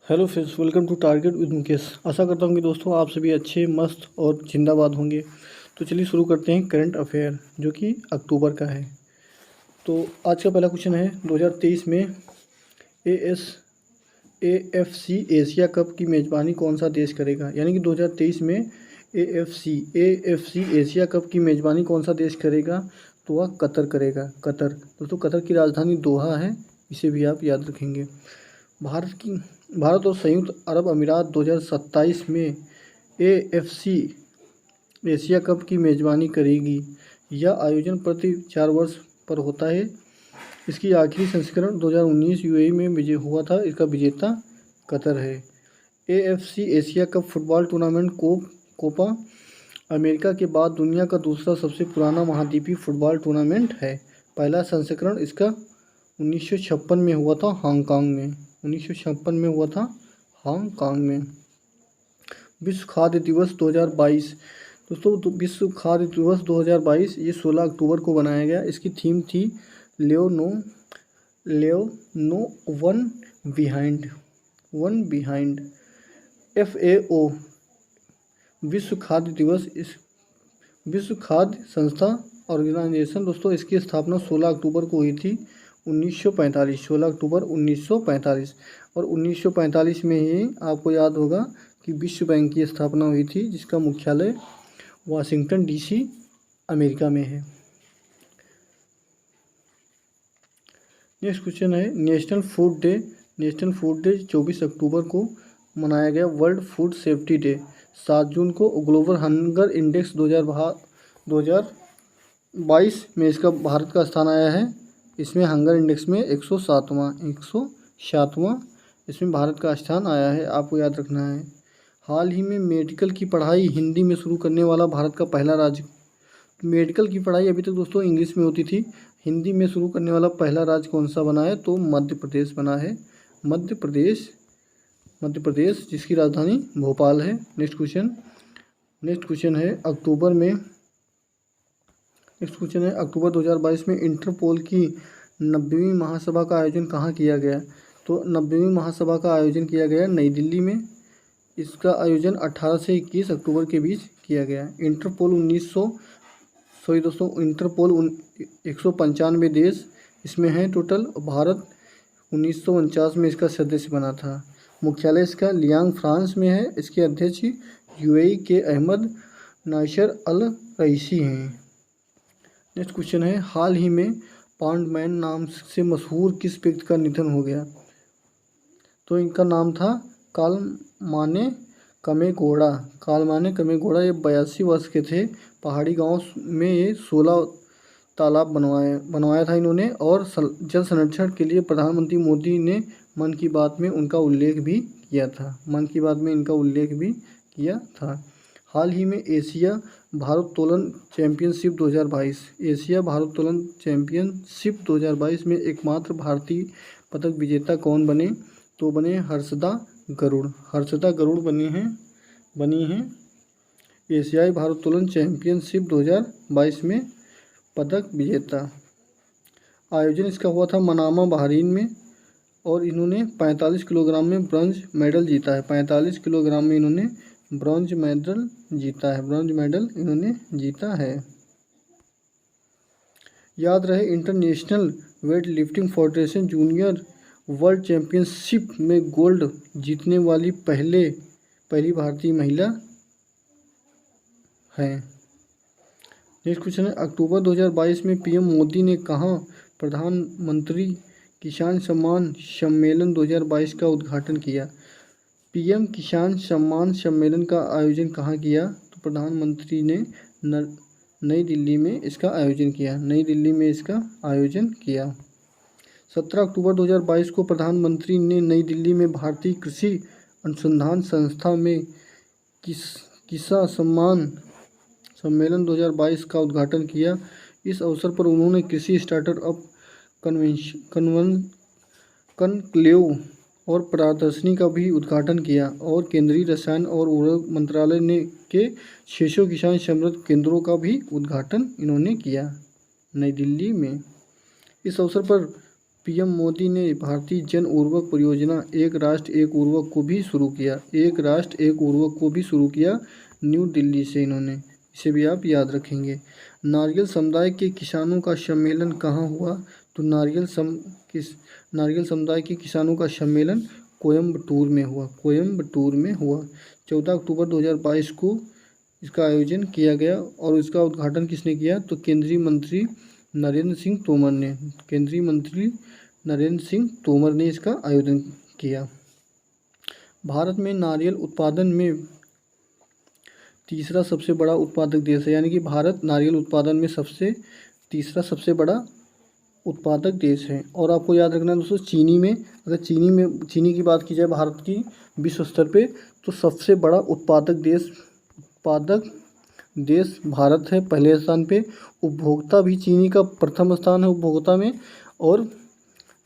Hello friends, welcome to Target with Mukesh. आशा करता हूँ कि दोस्तों आप सभी अच्छे, मस्त और जिंदाबाद होंगे। तो चलिए शुरू करते हैं करंट अफेयर जो कि अक्टूबर का है। तो आज का पहला क्वेश्चन है 2023 में AFC एशिया कप की मेज़बानी कौन सा देश करेगा। यानी कि 2023 में AFC एशिया कप की मेज़बानी कौन सा देश करेगा, तो वह कतर करेगा। कतर दोस्तों, कतर की राजधानी दोहा है, इसे भी आप याद रखेंगे। भारत और संयुक्त अरब अमीरात 2027 में AFC एशिया कप की मेज़बानी करेगी। यह आयोजन प्रति 4 वर्ष पर होता है। इसकी आखिरी संस्करण 2019 UAE में विजय हुआ था। इसका विजेता कतर है। AFC Asia cup football tournament Copa America के बाद दुनिया का दूसरा सबसे पुराना महाद्वीपीय फुटबॉल टूर्नामेंट है। पहला संस्करण इसका 1956 में हुआ था हांगकांग में। 1956 में हुआ था हांगकांग में। विश्व खाद्य दिवस 2022 दोस्तों, विश्व खाद्य दिवस 2022 ये 16 अक्टूबर को बनाया गया। इसकी थीम थी लियो नो वन बिहाइंड। FAO विश्व खाद्य दिवस इस विश्व खाद्य संस्था ऑर्गेनाइजेशन दोस्तों, इसकी स्थापना 16 अक्टूबर को हुई थी 1945। 16 अक्टूबर 1945। और 1945 में ही आपको याद होगा कि विश्व बैंक की स्थापना हुई थी, जिसका मुख्यालय वाशिंगटन DC अमेरिका में है। नेक्स्ट क्वेश्चन है नेशनल फूड डे 24 अक्टूबर को मनाया गया। वर्ल्ड फूड सेफ्टी डे 7 जून को। ग्लोबल हंगर इंडेक्स 2022 में इसका भारत का स्थान आया है। इसमें हंगर इंडेक्स में 107वां इसमें भारत का स्थान आया है, आपको याद रखना है। हाल ही में मेडिकल की पढ़ाई हिंदी में शुरू करने वाला भारत का पहला राज्य। मेडिकल की पढ़ाई अभी तक दोस्तों इंग्लिश में होती थी, हिंदी में शुरू करने वाला पहला राज्य कौन सा बना है, तो मध्य प्रदेश बना है। मध्य प्रदेश जिसकी राजधानी भोपाल है। नेक्स्ट क्वेश्चन है अक्टूबर 2022 में इंटरपोल की 90वीं महासभा का आयोजन कहाँ किया गया। तो 90वीं महासभा का आयोजन किया गया नई दिल्ली में। इसका आयोजन 18 से 21 अक्टूबर के बीच किया गया। इंटरपोल 195 देश इसमें हैं टोटल। भारत 1949 में इसका सदस्य बना था। मुख्यालय इसका लियांग फ्रांस में है। इसके अध्यक्ष UAE के अहमद नासिर अल रईसी हैं। नेक्स्ट क्वेश्चन है हाल ही में पांडमैन नाम से मशहूर किस व्यक्ति का निधन हो गया। तो इनका नाम था कालमाने कमेगौड़ा। ये 82 वर्ष के थे। पहाड़ी गांव में ये 16 तालाब बनवाया था इन्होंने। और जल संरक्षण के लिए प्रधानमंत्री मोदी ने मन की बात में इनका उल्लेख भी किया था। हाल ही में एशिया भारोत्तोलन चैंपियनशिप 2022 में एकमात्र भारतीय पदक विजेता कौन बने, तो बने हर्षदा गरुड़ बनी हैं एशियाई भारोत्तोलन चैंपियनशिप 2022 में पदक विजेता। आयोजन इसका हुआ था मनामा बहरीन में। और इन्होंने 45 किलोग्राम में ब्रॉन्ज मेडल जीता है। 45 किलोग्राम में इन्होंने ब्रॉन्ज मेडल जीता है। याद रहे, international weight lifting federation junior world championship में गोल्ड जीतने वाली पहली भारतीय महिला है। नेक्स्ट क्वेश्चन है अक्टूबर 2022 में PM मोदी ने कहाँ प्रधानमंत्री किसान सम्मान सम्मेलन 2022 का उद्घाटन किया। PM किसान सम्मान सम्मेलन का आयोजन कहाँ किया, तो प्रधानमंत्री ने नई दिल्ली में इसका आयोजन किया। 17 अक्टूबर 2022 को प्रधानमंत्री ने नई दिल्ली में भारतीय कृषि अनुसंधान संस्था में किसान सम्मेलन 2022 का उद्घाटन किया। इस अवसर पर उन्होंने कृषि स्टार्टअप कनक्लेव और प्रदर्शनी का भी उद्घाटन किया। और केंद्रीय रसायन और उर्वरक मंत्रालय के 600 किसान समृद्ध केंद्रों का भी उद्घाटन इन्होंने किया नई दिल्ली में। इस अवसर पर पीएम मोदी ने भारतीय जन उर्वरक परियोजना एक राष्ट्र एक उर्वरक को भी शुरू किया। एक राष्ट्र एक उर्वरक को भी शुरू किया न्यू दिल्ली से इन्होंने, इसे भी आप याद रखेंगे। नारियल समुदाय के किसानों का सम्मेलन कहाँ हुआ? तो नारियल समुदाय के किसानों का सम्मेलन कोयम्बटूर में हुआ। कोयम्बटूर में हुआ। 14 अक्टूबर 2022 को इसका आयोजन किया गया और इसका उद्घाटन किसने किया? तो केंद्रीय मंत्री नरेंद्र सिंह तोमर ने। केंद्रीय मंत्री नरेंद्र सिंह तोमर ने इसका आयोजन किया। भारत में नारियल उत्पादन में तीसरा सबसे बड़ा उत्पादक देश है, यानी कि भारत नारियल उत्पादन में तीसरा सबसे बड़ा उत्पादक देश है। और आपको याद रखना है दोस्तों, अगर चीनी की बात की जाए भारत की विश्व स्तर पे, तो सबसे बड़ा उत्पादक देश भारत है पहले स्थान पे। उपभोक्ता भी चीनी का प्रथम स्थान है उपभोक्ता में, और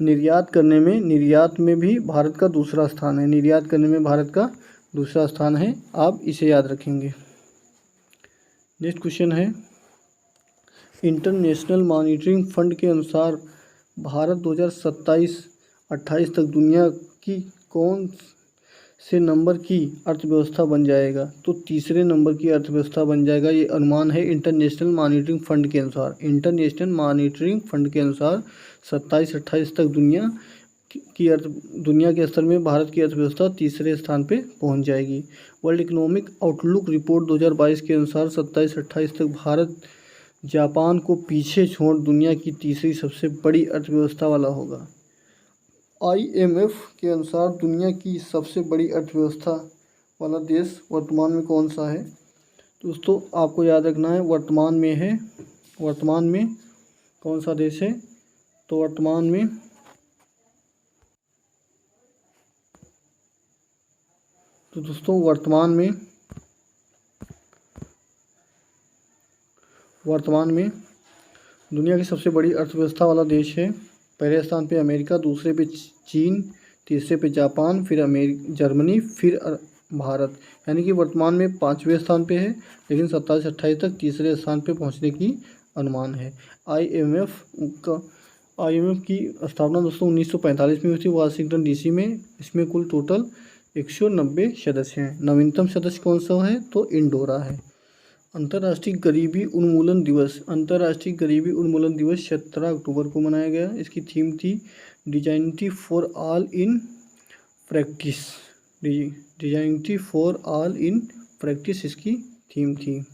निर्यात में भी भारत का दूसरा स्थान है। निर्यात करने में भारत का दूसरा स्थान है, आप इसे याद रखेंगे। नेक्स्ट क्वेश्चन है, इंटरनेशनल मॉनिटरिंग फंड के अनुसार भारत 2027-28 तक दुनिया की कौन से नंबर की अर्थव्यवस्था बन जाएगा? तो तीसरे नंबर की अर्थव्यवस्था बन जाएगा, ये अनुमान है इंटरनेशनल मॉनिटरिंग फंड के अनुसार। इंटरनेशनल मॉनिटरिंग फंड के अनुसार 27-28 तक दुनिया के स्तर में भारत की अर्थव्यवस्था तीसरे स्थान पे पहुंच जाएगी। वर्ल्ड इकोनॉमिक आउटलुक रिपोर्ट 2022 के अनुसार 27-28 तक भारत जापान को पीछे छोड़ दुनिया की तीसरी सबसे बड़ी अर्थव्यवस्था वाला होगा। IMF के अनुसार दुनिया की सबसे बड़ी अर्थव्यवस्था वाला देश वर्तमान में कौन सा है? दोस्तों आपको याद रखना है, वर्तमान में कौन सा देश है? तो वर्तमान में दुनिया की सबसे बड़ी अर्थव्यवस्था वाला देश है। पहले स्थान पे अमेरिका, दूसरे पे चीन, तीसरे पे जापान, फिर जर्मनी, फिर भारत। यानी कि वर्तमान में 5वें स्थान पे है, लेकिन 27-28 तक तीसरे स्थान पे पहुंचने की अनुमान है। IMF की स्थापना दोस्तों 1945 में हुई थी वाशिंगटन DC में। इसमें कुल टोटल 190 सदस्य हैं। नवीनतम सदस्य कौन सा है? तो इंडोरा है। अंतर्राष्ट्रीय गरीबी उन्मूलन दिवस 17 अक्टूबर को मनाया गया। इसकी थीम थी डिजाइनिटी फॉर ऑल इन प्रैक्टिस। इसकी थीम थी।